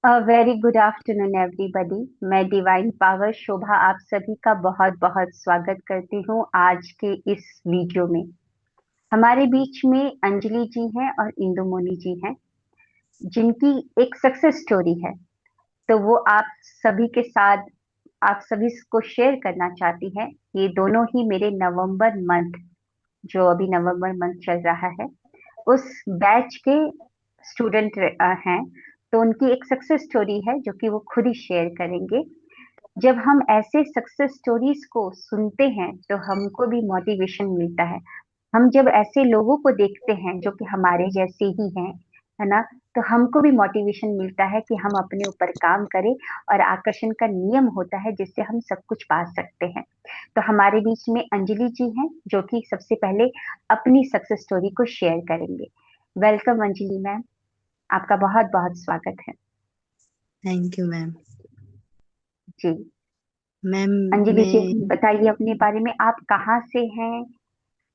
Very good afternoon everybody. मैं divine power शोभा आप सभी का बहुत बहुत स्वागत करती हूँ आज के इस वीडियो में। हमारे बीच में अंजलि जी हैं और इंदु मोनी जी हैं, जिनकी एक सक्सेस स्टोरी है। तो वो आप सभी को शेयर करना चाहती हैं। ये दोनों ही मेरे नवंबर मंथ, जो अभी नवंबर मंथ चल रहा है, उस बैच के स्टूडेंट हैं। तो उनकी एक सक्सेस स्टोरी है जो कि वो खुद ही शेयर करेंगे। जब हम ऐसे सक्सेस स्टोरीज को सुनते हैं तो हमको भी मोटिवेशन मिलता है। हम जब ऐसे लोगों को देखते हैं जो कि हमारे जैसे ही हैं, है ना, तो हमको भी मोटिवेशन मिलता है कि हम अपने ऊपर काम करें। और आकर्षण का नियम होता है जिससे हम सब कुछ पा सकते हैं। तो हमारे बीच में अंजलि जी हैं जो कि सबसे पहले अपनी सक्सेस स्टोरी को शेयर करेंगे। वेलकम अंजलि मैम, आपका बहुत बहुत स्वागत है। Thank you ma'am. जी, मैम अंजलि जी मैं बताइए अपने बारे में, आप कहाँ से हैं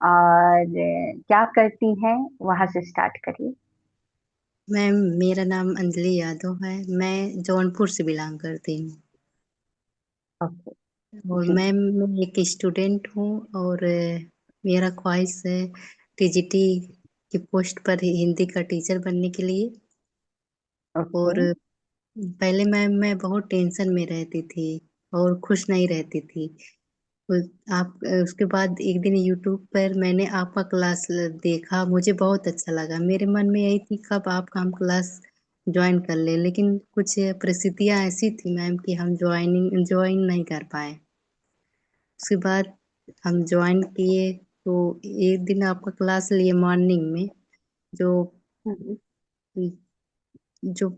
और क्या करती हैं, वहां से स्टार्ट करिए। मैम मेरा नाम अंजलि यादव है। मैं जौनपुर से बिलोंग करती हूँ। ओके। और जी। मैम मैं एक स्टूडेंट हूँ। और मेरा ख्वाहिश है टीजीटी की पोस्ट पर हिंदी का टीचर बनने के लिए। ओके। और पहले मैम मैं बहुत टेंशन में रहती थी और खुश नहीं रहती थी। उसके बाद एक दिन यूट्यूब पर मैंने आपका क्लास देखा, मुझे बहुत अच्छा लगा। मेरे मन में यही थी कब आपका हम क्लास ज्वाइन कर ले, लेकिन कुछ परिस्थितियां ऐसी थी मैम कि हम ज्वाइन नहीं कर पाए। उसके बाद हम ज्वाइन किए तो एक दिन आपका क्लास लिए मॉर्निंग में। जो हम्म। जो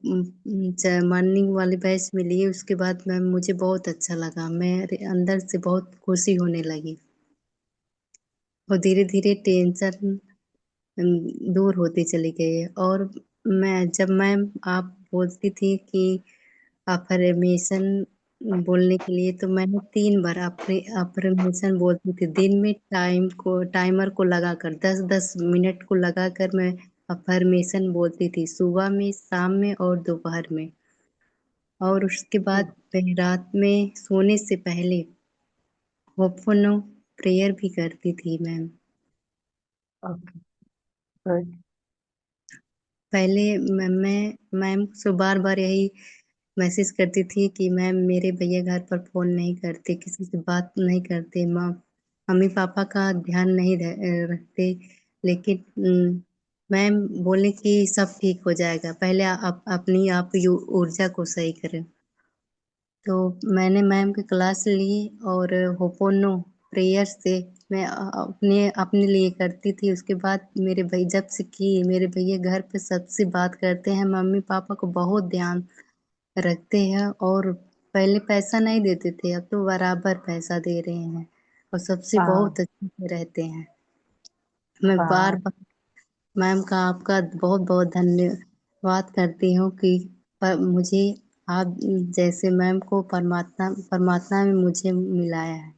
मॉर्निंग वाले बैच में लिए, उसके बाद मैम मुझे बहुत अच्छा लगा, मेरे अंदर से बहुत खुशी होने लगी। और धीरे धीरे टेंशन दूर होती चली गई है। और जब मैम आप बोलती थी कि अफर्मेशन बोलने के लिए, तो मैंने 3 बार अपने अफर्मेशन बोलती थी दिन में। टाइमर को लगाकर 10-10 मिनट को लगाकर मैं अफर्मेशन बोलती थी, सुबह में, शाम में और दोपहर में। और उसके बाद मैं रात में सोने से पहले होपफुल प्रेयर भी करती थी मैम। ओके। गुड। पहले मैं मैम से बार बार यही मैसेज करती थी कि मैम मेरे भैया घर पर फोन नहीं करते, किसी से बात नहीं करते, माँ मम्मी पापा का ध्यान नहीं रखते। लेकिन मैम बोले कि सब ठीक हो जाएगा, पहले आप अपनी आप ऊर्जा को सही करें। तो मैंने मैम की क्लास ली। और होपोनो प्रेयर से मैं अपने अपने लिए करती थी। उसके बाद मेरे भाई जब से की, मेरे भैया घर पे सबसे बात करते हैं, मम्मी पापा को बहुत ध्यान रखते हैं। और पहले पैसा नहीं देते थे, अब तो बराबर पैसा दे रहे हैं और सबसे वाह। बहुत अच्छे से रहते हैं। मैं बार वाह। बार मैम का आपका बहुत बहुत धन्यवाद करती हूँ कि मुझे आप जैसे मैम को परमात्मा परमात्मा में मुझे मिलाया है।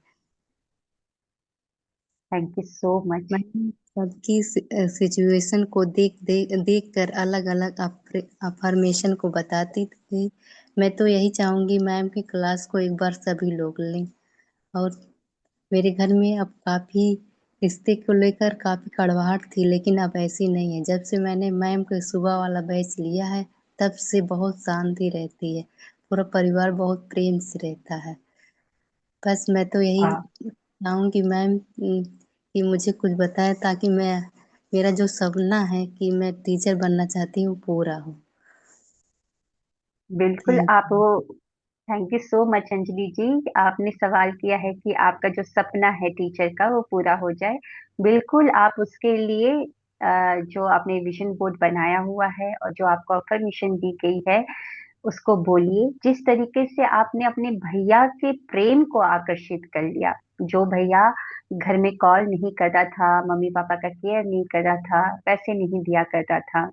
Thank you so much. Ma'am सबकी सिचुएशन को देख कर अलग अलग अफर्मेशन को बताती थी। मैं तो यही चाहूंगी मैम की क्लास को एक बार सभी लोग लें। और मेरे घर में अब काफी रिश्ते को लेकर काफी कड़वाहट थी, लेकिन अब ऐसी नहीं है। जब से मैंने मैम के सुबह वाला बैच लिया है, तब से बहुत शांति रहती है, पूरा परिवार बहुत प्रेम से रहता है। बस मैं तो यही वाह। चाहूंगी मैम कि मुझे कुछ बताएं, ताकि मैं मेरा जो सपना है कि मैं टीचर बनना चाहती हूँ पूरा हो। बिल्कुल थैंक आप वो, thank you so much Anjali ji. आपने सवाल किया है कि आपका जो सपना है टीचर का वो पूरा हो जाए। बिल्कुल आप उसके लिए जो आपने विजन बोर्ड बनाया हुआ है और जो आपको अफर्मेशन दी गई है उसको बोलिए। जिस तरीके से आपने अपने भैया के प्रेम को आकर्षित कर लिया, जो भैया घर में कॉल नहीं करता था, मम्मी पापा का केयर नहीं कर रहा था, पैसे नहीं दिया करता था,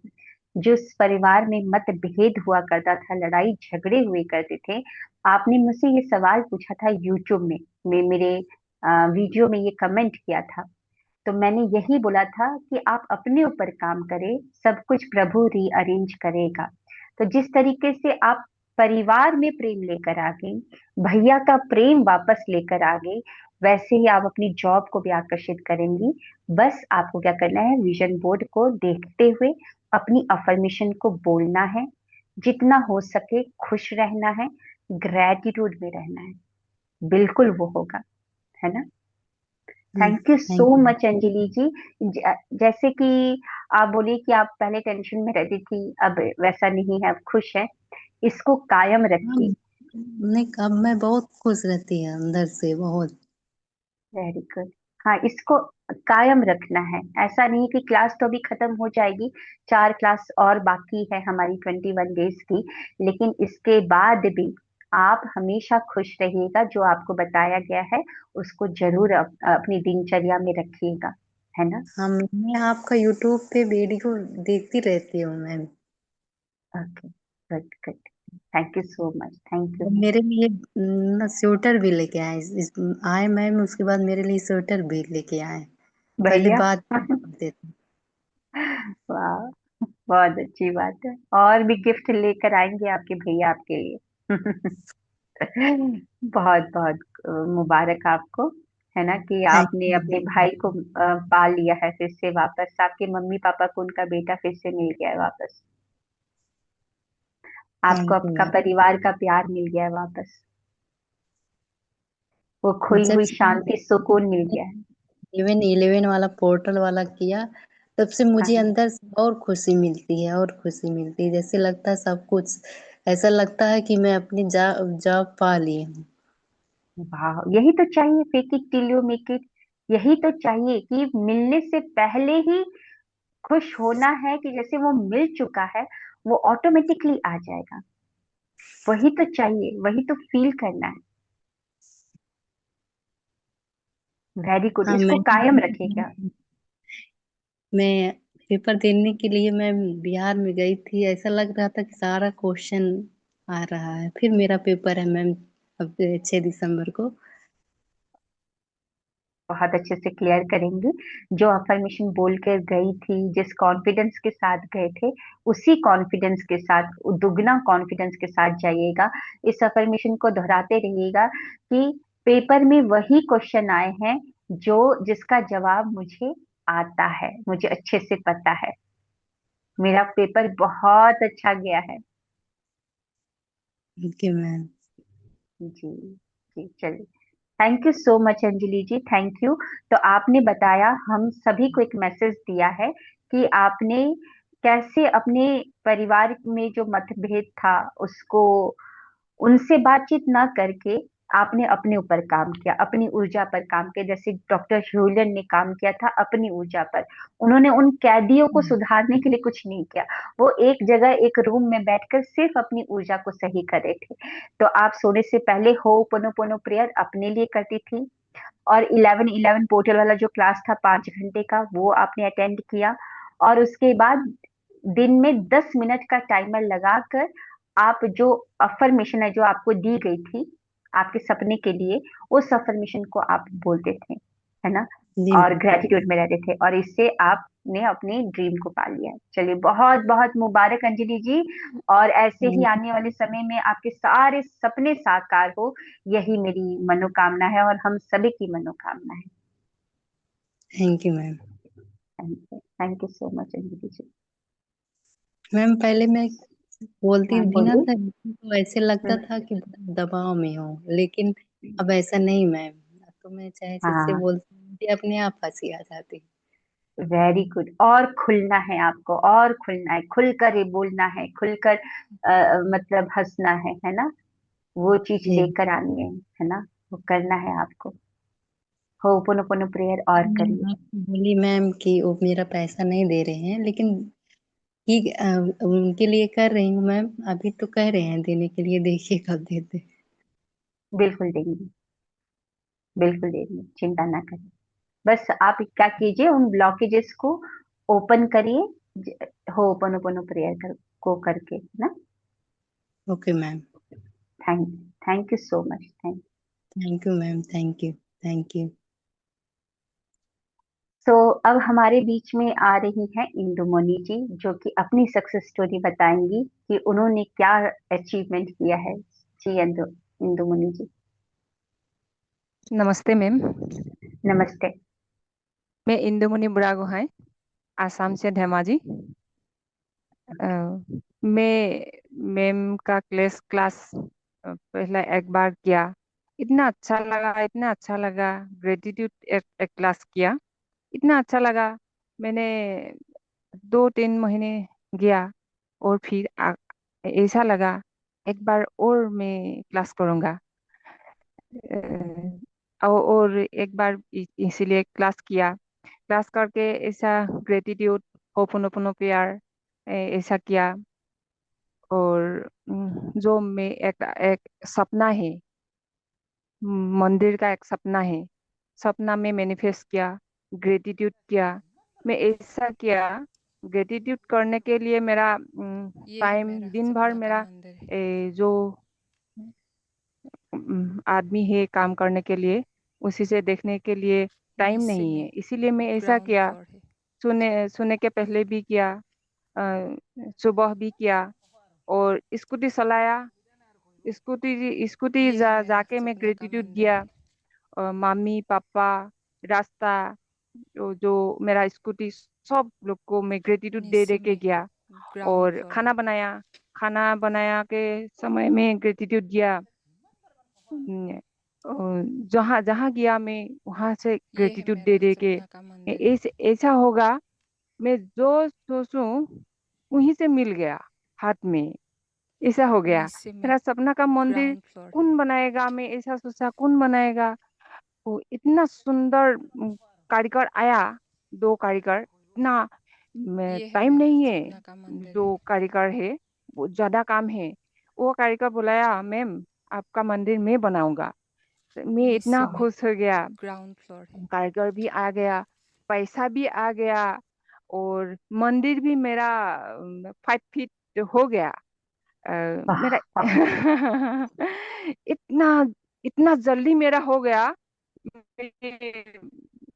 जिस परिवार में मतभेद हुआ करता था, लड़ाई झगड़े हुए करते थे, आपने मुझसे ये सवाल पूछा था यूट्यूब में, मेरे वीडियो में ये कमेंट किया था। तो मैंने यही बोला था कि आप अपने ऊपर काम करें, सब कुछ प्रभु रीअरेंज करेगा। तो जिस तरीके से आप परिवार में प्रेम लेकर आ गई, भैया का प्रेम वापस लेकर आ गई, वैसे ही आप अपनी जॉब को भी आकर्षित करेंगी। बस आपको क्या करना है, विजन बोर्ड को देखते हुए अपनी अफर्मेशन को बोलना है, जितना हो सके खुश रहना है, ग्रेटिट्यूड में रहना है, बिल्कुल वो होगा, है ना। Thank you so thank you. Much Anjali ji. जैसे कि आप बोलिए कि आप पहले टेंशन में रहती थी, अब वैसा नहीं है, अब खुश है, इसको कायम हाँ, रखिए। नहीं, अब मैं बहुत खुश रहती है अंदर से बहुत। Very good. हाँ, इसको कायम रखना है। ऐसा नहीं कि क्लास तो अभी खत्म हो जाएगी, 4 क्लास और बाकी है हमारी 21 डेज की, लेकिन इसके बाद भी आप हमेशा खुश रहिएगा। जो आपको बताया गया है उसको जरूर अपनी दिनचर्या में रखिएगा, है ना। हाँ, मैं आपका यूट्यूब पे वीडियो देखती रहती हूँ ma'am. Okay, good good. Thank you so much, thank you. और मेरे लिए न स्वेटर भी लेके आए आए मैम, उसके बाद मेरे लिए स्वेटर भी लेके आए। पहले भैया बात करते थे। वाह, बहुत अच्छी बात है। और भी गिफ्ट लेकर आएंगे आपके भैया आपके लिए। बहुत बहुत मुबारक आपको, है ना, कि थैंक आपने यू अपने मैम। भाई को पा लिया है फिर से वापस, आपके मम्मी पापा को उनका बेटा फिर से मिल गया है वापस, आपको थैंक यू आपका मैम। परिवार का प्यार मिल गया है वापस, वो खोई जब हुई से शांति सुकून मिल गया है। 11 वाला पोर्टल वाला किया, तब से हाँ मुझे हाँ। अंदर से और खुशी मिलती है, और खुशी मिलती है, जैसे लगता है सब कुछ, ऐसा लगता है कि मैं अपनी जॉब पा ली हूँ। वाह, यही तो चाहिए, fake it till you make it. यही तो चाहिए कि मिलने से पहले ही खुश होना है, कि जैसे वो मिल चुका है वो ऑटोमेटिकली आ जाएगा। वही तो चाहिए, वही तो फील करना है। वेरी गुड, हाँ इसको मैं कायम रखिएगा। मैं पेपर देने के लिए मैं बिहार में गई थी, ऐसा लग रहा था कि सारा क्वेश्चन आ रहा है। फिर मेरा पेपर है मैम, अब 6 दिसंबर को। बहुत अच्छे से क्लियर करेंगे। जो अफर्मेशन बोल कर गई थी, जिस कॉन्फिडेंस के साथ गए थे, उसी कॉन्फिडेंस के साथ, दुगना कॉन्फिडेंस के साथ जाइएगा। इस अफर्मेशन को दोहराते रहिएगा कि पेपर में वही क्वेश्चन आए हैं जो जिसका जवाब मुझे आता है, मुझे अच्छे से पता है, मेरा पेपर बहुत अच्छा गया है। Okay ma'am. जी जी, चलिए। Thank you so much Anjali ji, thank you. तो आपने बताया, हम सभी को एक मैसेज दिया है कि आपने कैसे अपने परिवार में जो मतभेद था उसको, उनसे बातचीत ना करके आपने अपने ऊपर काम किया, अपनी ऊर्जा पर काम किया, जैसे डॉक्टर ह्यूलन ने काम किया था अपनी ऊर्जा पर। उन्होंने उन कैदियों को सुधारने के लिए कुछ नहीं किया, वो एक जगह एक रूम में बैठकर सिर्फ अपनी ऊर्जा को सही कर रहे थे। तो आप सोने से पहले हो पोनो पोनो प्रेयर अपने लिए करती थी, और 11-11 पोर्टल वाला जो क्लास था 5 घंटे का, वो आपने अटेंड किया। और उसके बाद दिन में 10 मिनट का टाइमर लगाकर आप जो अफर्मेशन है जो आपको दी गई थी आपके सपने के लिए, उस अफर्मेशन को आप बोलते थे, है ना, जी और ग्रेटिट्यूड में रहते थे, और इससे आपने अपने ड्रीम को पा लिया है। चलिए, बहुत बहुत मुबारक अंजलि जी। और ऐसे ही मैम। आने वाले समय में आपके सारे सपने साकार हो, यही मेरी मनोकामना है और हम सभी की मनोकामना है। Thank you ma'am. Thank you so much Anjali ji. Ma'am पहले मैं बोलती हाँ थी ना, बोलिए। तो ऐसे लगता हम्म, था कि बहुत दबाव में हो, लेकिन अब ऐसा नहीं मैम। अब तो मैं चाहे जिससे हाँ, बोलती हूँ, मुझे अपने आप हंसी आ जाती वेरी गुड। और खुलना है आपको, और खुलना है, खुलकर ये बोलना है, खुलकर मतलब हंसना है ना, वो चीज है। लेकर आनी है ना, वो करना है आपको। हो पुनो पुनो प्रेयर और करिए। मैंने आपको बोली मैम कि वो मेरा पैसा नहीं दे रहे हैं, लेकिन ठीक उनके लिए कर रही हूँ मैम। अभी तो कह रहे हैं देने के लिए, देखिए कब देते। बिल्कुल देंगे, बिल्कुल देंगे, चिंता ना करिए। बस आप क्या कीजिए, उन ब्लॉकेजेस को ओपन करिए, हो पुनो पुनो प्रेयर को करके ना। Okay ma'am. Thank thank you so much, thank. Thank you ma'am. Thank you. Thank you. तो अब हमारे बीच में आ रही हैं इंदुमणि जी, जो कि अपनी सक्सेस स्टोरी बताएंगी कि उन्होंने क्या अचीवमेंट किया है। जी इंदुमणि जी। नमस्ते मैम। नमस्ते। मैं इंदुमणि बुरागोहाई, आसाम से धेमाजी। अ, मैं मैम का क्लास पहला एक बार किया। इतना अच्छा लगा, इतना अच्छा लगा। ग्रेटिट्यूड एक क्लास किया, इतना अच्छा लगा। मैंने 2-3 महीने गया और फिर ऐसा लगा एक बार और मैं क्लास करूँगा। और एक बार इसीलिए क्लास किया। क्लास करके ऐसा ग्रेटिट्यूड, होपोनोपोनो प्रेयर ऐसा किया। और जो मैं एक एक सपना है, मंदिर का एक सपना है, सपना में मैनिफेस्ट किया, ग्रेटिट्यूड किया। मैं ऐसा किया। ग्रेटिट्यूड करने के लिए मेरा ये है टाइम मेरा दिन भर सपना का मेरा मंदिर है। जो आदमी है काम करने के लिए, उसी से देखने के लिए टाइम नीचे नहीं में है, इसीलिए मैं ऐसा ग्राउंड किया। फ्लोर है। सोने सोने के पहले भी किया, सुबह भी किया। और स्कूटी चलाया। स्कूटी ये है मेरा जाके मैं सपना का ग्रेटिट्यूड मंदिर दिया। है। मम्मी पापा, रास्ता, जो मेरा स्कूटी, सब लोग को मैं ग्रेटिट्यूड दे नीचे दे के में गया। ग्राउंड और फ्लोर खाना है। बनाया। खाना बनाया के समय में ग्रेटिट्यूड दिया। हम्म, और जहाँ जहाँ गया मैं वहां से ये है ग्रेटिट्यूड दे मेरा दे के सपना का मंदिर है। ऐसा होगा। मैं जो सोचूं वहीं से मिल गया हाथ में, ऐसा हो गया। नीचे में मेरा सपना का मंदिर ग्राउंड फ्लोर है। कौन बनाएगा, मैं ऐसा सोचा कौन बनाएगा। वो इतना सुंदर कारीगर आया, 2 कारीगर। इतना ये है टाइम मेरा नहीं है। सपना का मंदिर है। जो कारीगर है वो ज्यादा काम है। वो कारीगर बुलाया, मैम आपका मंदिर मैं बनाऊंगा। तो मैं नीचे इतना में खुश हो गया। ग्राउंड फ्लोर है। कारीगर भी आ गया, पैसा भी आ गया, और मंदिर भी मेरा 5 फीट हो गया। वाह मेरा वाह। इतना इतना जल्दी मेरा हो गया।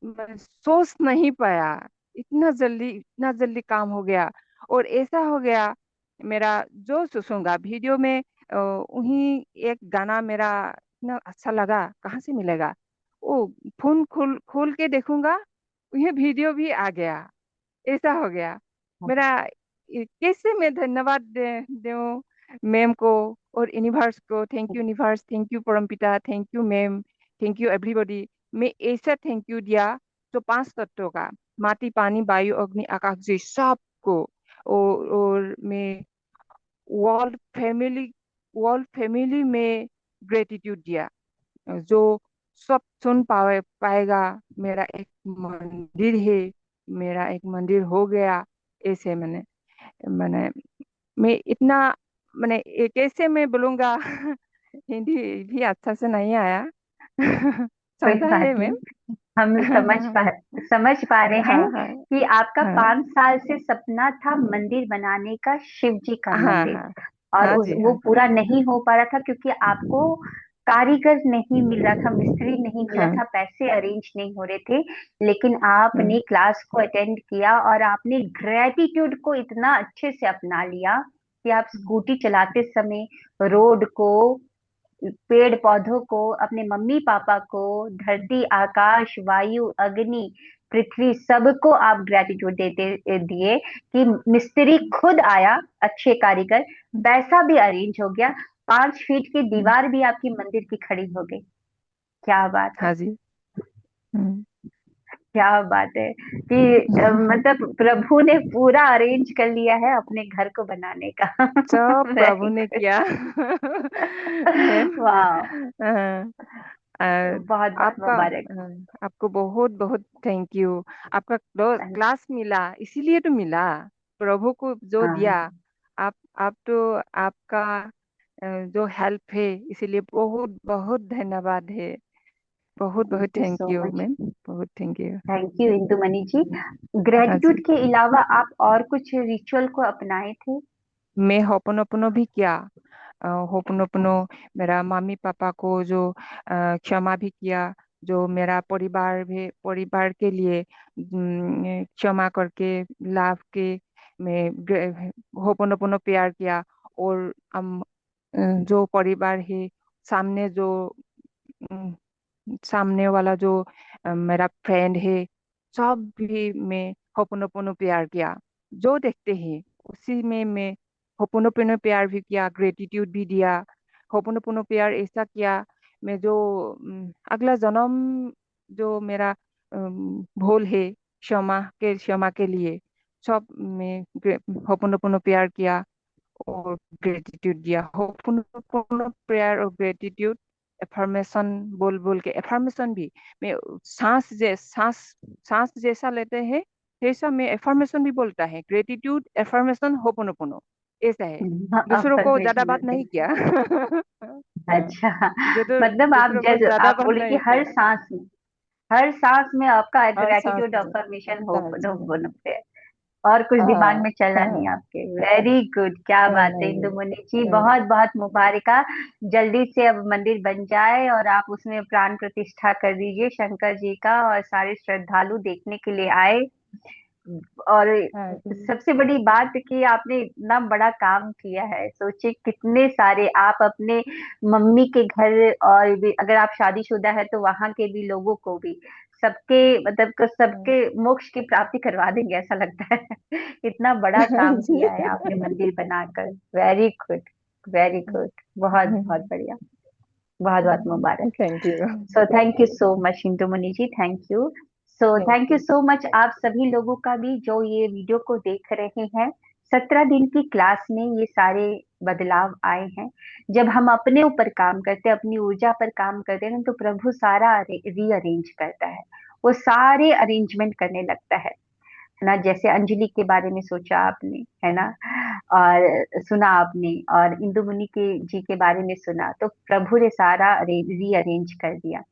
मैं सोच नहीं पाया। इतना जल्दी काम हो गया। और ऐसा हो गया, मेरा जो सुनूंगा वीडियो में, वही एक गाना मेरा इतना अच्छा लगा, कहाँ से मिलेगा। ओ, फोन खोल खोल के देखूंगा, वही वीडियो भी आ गया। ऐसा हो गया मेरा। कैसे मैं धन्यवाद दूं मैम को और यूनिवर्स को। Thank you universe, thank you परमपिता, thank you ma'am, thank you everybody. मैं ऐसा थैंक यू दिया जो 5 तत्वों का, माटी पानी वायु अग्नि आकाश जी सबको। और मैं वर्ल्ड फैमिली वर्ल्ड फैमिली में ग्रेटिट्यूड दिया, जो सब सुन पाएगा। मेरा एक मंदिर है, मेरा एक मंदिर हो गया। ऐसे मैंने मैंने मैं इतना, मैंने कैसे मैं बोलूंगा। हिंदी भी अच्छा से नहीं आया। कोई चलता बात है मैम। नहीं, हम समझ पा रहे हाँ हैं हाँ कि आपका हाँ 5 साल से सपना था मंदिर बनाने का, शिव जी का हाँ मंदिर। हाँ और हाँ जी, वो हाँ जी। पूरा नहीं हो पा रहा था क्योंकि आपको कारीगर नहीं मिल रहा था, मिस्त्री नहीं मिला हाँ था, पैसे अरेंज नहीं हो रहे थे। लेकिन आपने हाँ क्लास को अटेंड किया और आपने ग्रेटिट्यूड को इतना अच्छे से अपना लिया कि आप स्कूटी चलाते समय रोड को, पेड़ पौधों को, अपने मम्मी पापा को, धरती आकाश वायु अग्नि पृथ्वी सबको आप ग्रेटिट्यूड देते दिए कि मिस्त्री खुद आया, अच्छे कारीगर, वैसा भी अरेंज हो गया। 5 फीट की दीवार भी आपकी मंदिर की खड़ी हो गई। क्या बात है। हाँ जी। हम्म। क्या बात है कि मतलब प्रभु ने पूरा अरेंज कर लिया है अपने घर को बनाने का। सब प्रभु वेरी ने गुड। किया। मैम। वाह। हाँ, अ, बहुत बहुत आपका मुबारक। आपको बहुत बहुत थैंक यू। आपका क्लास मिला, इसीलिए तो मिला। प्रभु को जो दिया, हाँ। आप तो आपका जो हेल्प है, इसीलिए बहुत बहुत धन्यवाद है। बहुत बहुत thank you thank so you much. Ma'am, बहुत थैंक यू। थैंक यू इंदुमणि जी। हाँ ग्रेटिट्यूड जी। के अलावा आप और कुछ रिचुअल को अपनाए थे? मैं होपनोपनो भी किया। होपनोपनो, मेरा मम्मी पापा को जो क्षमा भी किया, जो मेरा परिवार भी, परिवार के लिए क्षमा करके लाभ के मैं होपोनोपोनो प्यार किया। और हम जो परिवार है, सामने जो अम, सामने वाला जो मेरा फ्रेंड है, सब भी मैं होपोनोपोनो प्यार किया। जो देखते हैं उसी में मैं होपोनोपोनो प्यार भी किया, ग्रेटिट्यूड भी दिया। होपोनोपोनो प्यार ऐसा किया, मैं जो अगला जन्म जो मेरा भूल है, क्षमा के लिए सब मैं होपोनोपोनो प्यार किया और ग्रेटिट्यूड दिया। होपोनोपोनो प्रेयर और ग्रेटिट्यूड एफर्मेशन बोल बोल के, एफर्मेशन भी मैं सांस सांस जैसा लेते हैं वैसा मैं एफर्मेशन भी बोलता है। ग्रेटिट्यूड, एफर्मेशन, होपोनोपोनो ऐसा है। दूसरों को ज्यादा अफर्मेशन बात बोलते नहीं हैं। किया। अच्छा, मतलब आप दूसरों को जैसे ज्यादा आप बात बोले कि नहीं किया। हर सांस में आपका हर सांस ग्रेटिट्यूड में अफर्मेशन हो सांस में। पे, और कुछ दिमाग हाँ में चला नहीं हाँ आपके। वेरी गुड, क्या हाँ, बात है नहीं इंदु नहीं मुनि जी, नहीं। बहुत बहुत मुबारका। जल्दी से अब मंदिर बन जाए और आप उसमें प्राण प्रतिष्ठा कर दीजिए शंकर जी का, और सारे श्रद्धालु देखने के लिए आए। और हाँ जी। सबसे बड़ी बात कि आपने इतना बड़ा काम किया है, सोचिए कितने सारे आप अपने मम्मी के घर, और भी अगर आप शादीशुदा है तो वहां के भी लोगों को भी, सबके मतलब कि हाँ। सबके मोक्ष की प्राप्ति करवा देंगे ऐसा लगता है। इतना बड़ा काम किया है आपने मंदिर बनाकर। वेरी गुड, वेरी गुड, बहुत बहुत बढ़िया, बहुत बहुत मुबारक। Thank you. So thank you so much Indu Muni ji, thank you. So thank thank you you. So much आप सभी लोगों का भी जो ये वीडियो को देख रहे हैं। 17 दिन की क्लास में ये सारे बदलाव आए हैं। जब हम अपने ऊपर काम करते हैं, अपनी ऊर्जा पर काम करते हैं, तो प्रभु सारा रीअरेंज करता है। वो सारे अरेंजमेंट करने लगता है ना। जैसे अंजलि के बारे में सोचा आपने, है ना, और सुना आपने, और इंदु मुनि के जी के बारे में सुना, तो प्रभु ने सारा रीअरेंज कर दिया।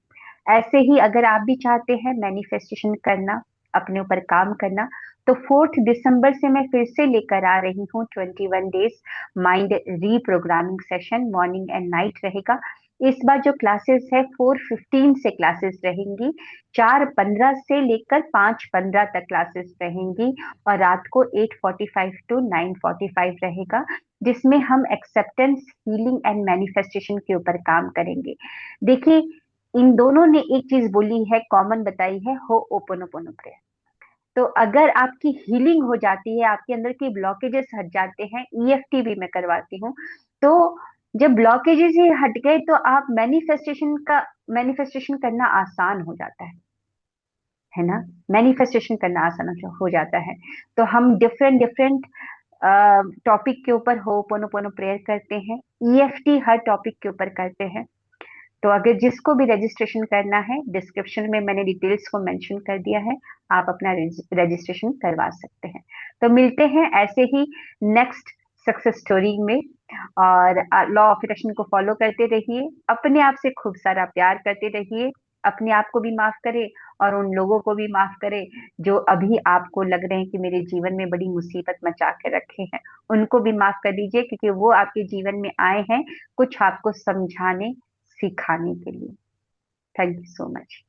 ऐसे ही अगर आप भी चाहते हैं मैनिफेस्टेशन करना, अपने ऊपर काम करना, तो 4 दिसंबर से मैं फिर से लेकर आ रही हूँ 21 days mind reprogramming session, morning and night रहेगा। इस बार जो क्लासेस है 4:15 से क्लासेस रहेंगी, 4:15 से लेकर 5:15 तक क्लासेस रहेंगी, और रात को 8:45 टू 9:45 रहेगा, जिसमें हम एक्सेप्टेंस, हीलिंग एंड मैनिफेस्टेशन के ऊपर काम करेंगे। देखिए, इन दोनों ने एक चीज बोली है, कॉमन बताई है, हो ओपनोपोनो प्रेयर। तो अगर आपकी हीलिंग हो जाती है, आपके अंदर की ब्लॉकेजेस हट जाते हैं, ईएफटी भी मैं करवाती हूँ, तो जब ब्लॉकेजेस ही हट गए तो आप मैनिफेस्टेशन करना आसान हो जाता है ना। मैनिफेस्टेशन करना आसान हो जाता है। तो हम डिफरेंट डिफरेंट टॉपिक के ऊपर हो पोनो प्रेयर करते हैं, ईएफटी हर टॉपिक के ऊपर करते हैं। तो अगर जिसको भी रजिस्ट्रेशन करना है, डिस्क्रिप्शन में मैंने डिटेल्स को मेंशन कर दिया है, आप अपना रजिस्ट्रेशन करवा सकते हैं। तो मिलते हैं ऐसे ही नेक्स्ट सक्सेस स्टोरी में। और लॉ ऑफ अट्रैक्शन को फॉलो करते रहिए, अपने आप से खूब सारा प्यार करते रहिए, अपने आप को भी माफ करें और उन लोगों को भी माफ करें जो अभी आपको लग रहे हैं कि मेरे जीवन में बड़ी मुसीबत मचा के रखे हैं। उनको भी माफ कर दीजिए, क्योंकि वो आपके जीवन में आए हैं कुछ आपको समझाने, सिखाने के लिए। Thank you so much.